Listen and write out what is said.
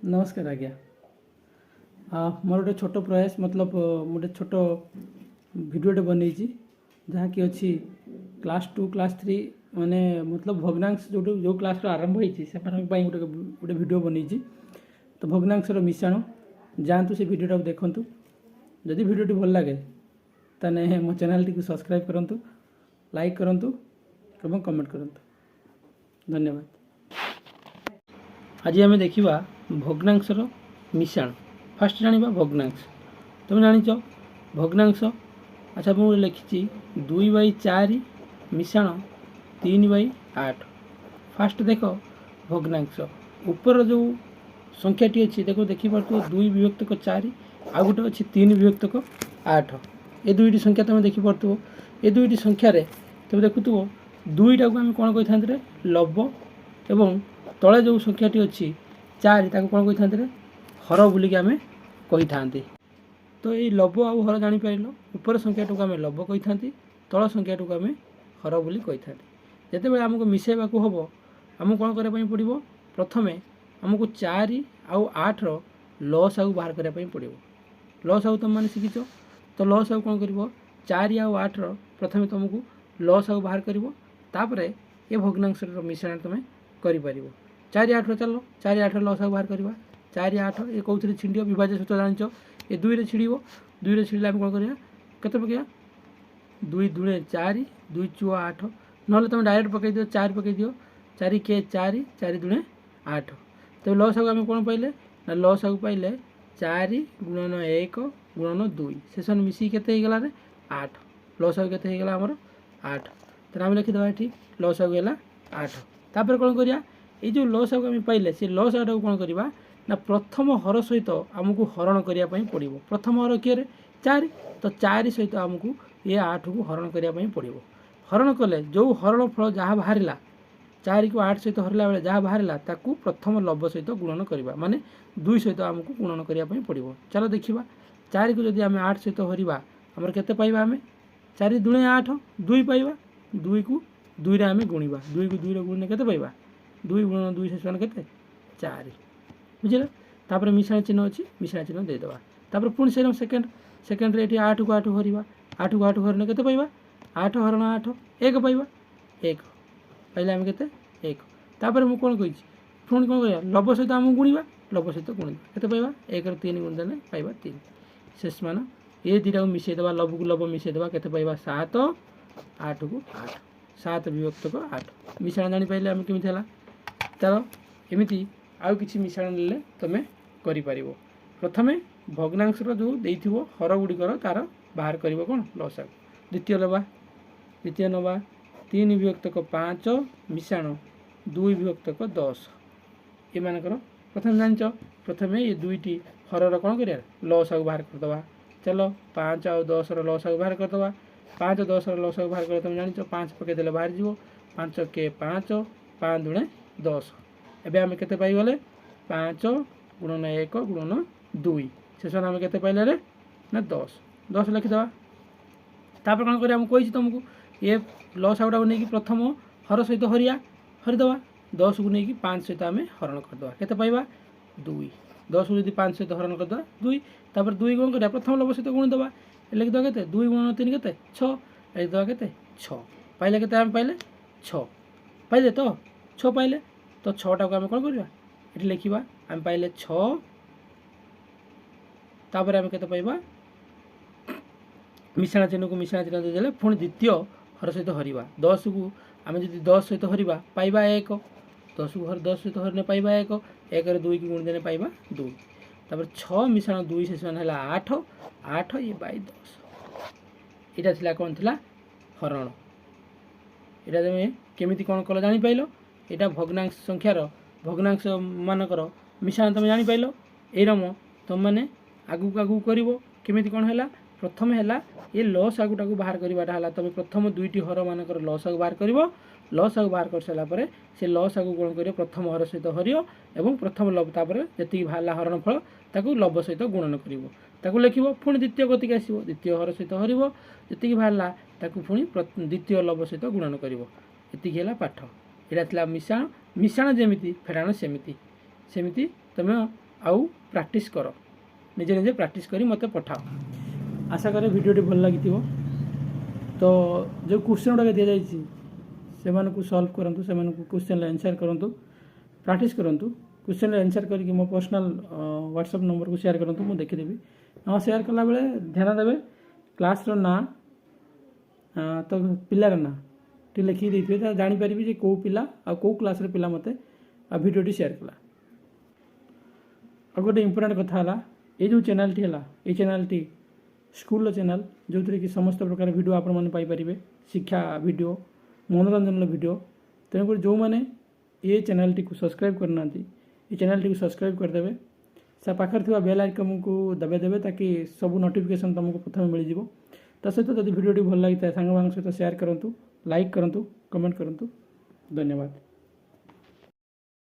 नमस्कार आज्ञा। मोर गोटे छोट प्रयास मतलब गोटे छोट भिडियोटे बन जहाँकि अच्छी क्लास 2 क्लास 3 माने मतलब भग्नांश जो क्लास आरंभ होती से गोटे गोटे भिडियो बन तो भग्नांशर मिश्रण जातु से भिडियो देखूँ। जदि भिडियोटी भल लगे ताने मो चैनल टी सब्सक्राइब करूँ, लाइक करूँ और कमेंट करूँ। धन्यवाद। आज आम देखा भग्नांशर मिश्रण। फास्ट जाना भग्नांश। तुम जाच भग्नांश। अच्छा मुझे लिखी 2/4 मिश्रण 3/8। फास्ट देख भग्नांश ऊपर जो संख्याटी अच्छी देखो देखिए 2 विभक्तक 4 आ गोटे अच्छी 3 विभक्तक 8। ये दुईटी संख्या तुम देखिपो। ये दुईटी संख्यार तुम देखुव दुईटा को आम कौन कही था लब एवं तले जो संख्याटी अच्छी 4 ताको कौन कही था हर बोलिक आम कही था। तो ये लब आउ हर जापर ऊपर संख्याटा को आम लब कही था, तल संख्याटा को आम हर बोली कही था। जिते आमको मिसेवा हम आमको कौन करने पड़ो प्रथम आमको 4 आउ 8 लस आउ बाहर करने पड़ो। लस आउ तुम मैंने शिखिच तो लस आउ कौन कर 4 आउ 8 प्रथम तुमको लस आउ बाहर कर ये भग्नांशर मिश्रण तुम कर 4 8 चलो 4 8 लस आउ बाहर करवा 4 8 ये कौन छिड़ विभाज्य सूत्र जान ये 2 छिड़ 2 छिड़े आम कौन करवा केते पकड़ा 2 2 4 2 4 8 ना तुम डायरेक्ट पकई दियो 4 पकई दियो 4 के 4 4 2 8। तो लस आउ आम कौन पाइले ना लस आउ पाइले 4 गुणन 1 गुणन 2 शेषन मिसी केते गला 8। लस आउ केते गला हमर 8। तो आम लिखिदेवा ये लस आउ गला 8। तापर कौन करिया ये जो लस आउ आम पाइले से लस आउटा को कौन करवा ना प्रथम हर सहित आमको हरण करने पड़ो। प्रथम हर किए 4 तो 4 सहित आमको ये 8 को हरण करने पड़ो। हरण कले जो हरण फल जहाँ बाहर 4 को 8 सहित हरला बेले जहाँ बाहर ताकू प्रथम लब सहित गुणन करवा माने 2 सहित आमको गुणन करने पड़ो। चलो देखा 4 को जब आम 8 सहित हरवा आमर केते पाइबा आम 4 2 8 2 पाइबा 2 को 2 आम गुणवा 2 को 2 गुणने केते पाइबा 2 गुणन 2 शेष केते 4 बुझे। तापर मिश्रण चिन्ह अच्छी मिश्रण चिन्ह देदेवा तापर पुणी से सेकेंड ये 8 को 8 हरवा 8 को 8 हरने केते पाइबा 8 हरण 8 1 पाइबा 1 पाइले आम केते 1। तापर मु कौन कही पुणी कौन कर लब सहित आम गुणवा लब सहित गुणवा केते पाइबा 1 3 गुण देने पाइबा 3 शेष मान ये दुटा को मिसेदेवा लब को लब मिसेदेवा केते पाइबा 7 8 को 8 7 विभक्तक 8 मिश्रण जानी पाइले आम केमिति हला। चलो एमिति आउ किछि मिश्रण ले तुम करि परिबो। प्रथमे भग्नांशर जो देइथिबो हर गुड़िकर तार बाहर करिवो कोन लस आउ द्वितीय नवा 3 विभक्तक 5 मिश्रण 2 विभक्तक 10 ये मानकर प्रथम जानिच प्रथमे ये दुईटी हरर कौन करिया लस आउ बाहर करदवा। चलो 5 आउ 10 लस आउ बाहर करदवा 5 10 लस आउ बाहर कर तुम जानिच 5 पकई देले बाहर जीवो 5 के 5 5 दुणे 10 एबे आम केते पाई गले 5 गुणन 1 गुणन 2 शेष आम केते पाइले रे ना 10 लिखिदेवा। तापर कौन करिया हम कही तुमको ये लस आउटा को नहीं प्रथम हर सहित हरिदेवा 10 को नहीं 5 सहित आम हरण करदे केते पाइबा 2 10 को 5 सहित हरण करदे 2 तापर 2 कौन करिया प्रथम लब सहित गुणिदेवा लिखिदेवा केते 2 गुणन 3 केते 6 लिखिदेवा केते 6 पाइले केते आम पाइले 6 पाइले तो 6 पाइले तो 6टा को आम कौन करवा ये लिखा आम पाइले 6 तापर आम केते पाइबा मिश्रण चिन्ह को मिश्रण चिन्ह देदेले पुणी द्वितीय हर सहित हरवा 10 को आम जब 10 सहित हरवा पाइबा 1 10 को 10 सहित हरने पाइबा 1 1 2 की गुण देने पाइबा 2 तापर 6 मिश्रण 2 शेष है 8 8 ये बाई 10 यहाँ थिला कौन थिला हरण यहाँ तुम केमिति कौन कल जानी पाइल यहाँ भग्नांश संख्यार भग्नांश मानकर मिश्रण तुम जानी पाइल एरम तुम मैंने आगू आगू कर केमिति कौन है प्रथम है ये लस आगुटा को बाहर करवाटा तुम प्रथम दुईटी हर मानकर लस आगु बाहर कर लस आगु बाहर कर सारापर से लस आगु कौन कर प्रथम हर सहित हरियो एवं प्रथम लब तापर जी बाहर हरण फल ताकू लब सहित गुणन कर लिख पुणी द्वितीय गतिक आसो द्वितीय हर सहित हर जी बाहर ताकू पुणी द्वितीय लब सहित गुणन कर पाठ यहाँ मिश्रण मिश्रण जमी फेड़ाण सेमती तुम आउ प्रैक्टिस कर निजे निजे प्रैक्टिस करी मते पठाओ। आशा करे वीडियोटी भल लगी तो जो क्वेश्चन गुड़ा दि जाइए से सॉल्व करंतु से क्वेश्चन आंसर करंतु प्रैक्टिस करंतु क्वेश्चन आंसर करके मो पर्सनल व्हाट्सएप नंबर को शेयर करंतु मुझे देखीदेवी। हाँ शेयर कला बेले ध्यान देवे क्लास रो ना तो पिलार ना टी लिखी देते जानीपर जे कौ पिला आ कौ क्लास रे पिला मते आ वीडियोटी शेयर कला। आ गोटे इम्पोर्टाट कथा है ये जो चैनल है ये चैनल स्कूल चैनल जो थी कि समस्त प्रकार वीडियो आपण मैंने पाइपर शिक्षा वीडियो मनोरंजन वीडियो तेणुक जो मैंने ये चैनल टी सब्सक्राइब करना ये चैनल टी सब्सक्राइब करदे से पाखर थी बेल आइकन को दबाइदेवे ताकि सब नोटिफिकेशन तुमको प्रथम मिल जाव। ता सहित जब वीडियो भल लगी था सांग सहित शेयर करूँ लाइक करूँ कमेंट करूँ। धन्यवाद।